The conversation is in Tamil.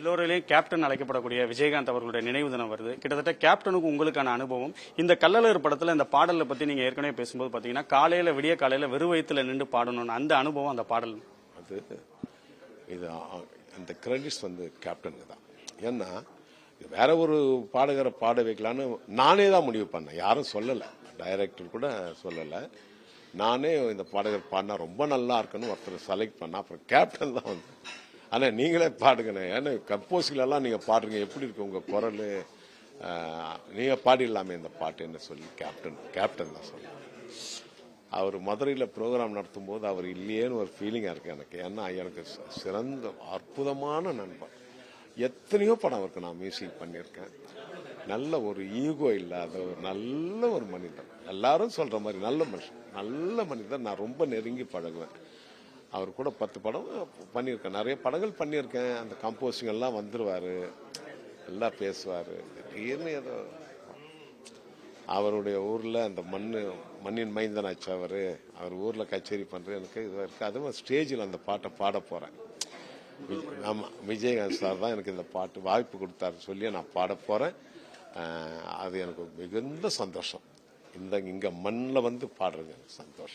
எல்லோரிலையும் கேப்டன் அழைக்கப்படக்கூடிய விஜயகாந்த் அவர்களுடைய நினைவு தினம் வருது. கிட்டத்தட்ட கேப்டனுக்கு உங்களுக்கான அனுபவம் இந்த கள்ளழகர் படத்துல இந்த பாடலை பத்தி நீங்க ஏற்கனவே பேசும்போது பாத்தீங்கன்னா காலையில விடிய காலையில வெறு வயித்துல நின்று பாடணும்னு அந்த அனுபவம் அந்த பாடல் அது இது அந்த கிரெடிட்ஸ் கேப்டனுக்கு தான். ஏன்னா வேற ஒரு பாடகரை பாட வைக்கலான்னு நானே தான் முடிவு பண்ணேன். யாரும் சொல்லலை, டைரக்டர் கூட சொல்லலை. நானே இந்த பாடகர் பாடினா ரொம்ப நல்லா இருக்குன்னு ஒருத்தர் செலக்ட் பண்ண. அப்புறம் கேப்டன் தான் ஆனால் நீங்களே பாடுங்கண்ணே, ஏன்னா கம்போஸிலெல்லாம் நீங்கள் பாடுறீங்க, எப்படி இருக்கு உங்கள் குரல், நீங்கள் பாடிடலாமே இந்த பாட்டுன்னு சொல்லி கேப்டன் தான் சொன்னார். அவர் மதுரையில் ப்ரோக்ராம் நடத்தும் போது அவர் இல்லையேன்னு ஒரு ஃபீலிங்காக இருக்குது எனக்கு. ஏன்னா எனக்கு சிறந்த அற்புதமான நண்பர். எத்தனையோ படம் அவருக்கு நான் மியூசிக் பண்ணியிருக்கேன். நல்ல ஒரு ஈகோ இல்லாத ஒரு நல்ல ஒரு மனிதன். எல்லாரும் சொல்கிற மாதிரி நல்ல மனிதன். நான் ரொம்ப நெருங்கி பழகுவேன். அவர் கூட 10 படம் பண்ணியிருக்கேன், நிறைய படங்கள் பண்ணியிருக்கேன். அந்த கம்போசிங் எல்லாம் வந்துடுவார், எல்லாம் பேசுவார். திடீர்னு ஏதோ அவருடைய ஊரில் அந்த மண்ணின் மைந்தனாச்சு அவர் ஊரில் கச்சேரி பண்ணுறது எனக்கு இதுவாக இருக்குது. அதுவும் ஸ்டேஜில் அந்த பாட்டை பாட போகிறேன். ஆமாம், விஜயகாந்த் சார் தான் எனக்கு இந்த பாட்டு வாய்ப்பு கொடுத்தாருன்னு சொல்லி நான் பாட போகிறேன். அது எனக்கு மிகுந்த சந்தோஷம். இங்கே மண்ணில் பாடுறது எனக்கு சந்தோஷம்.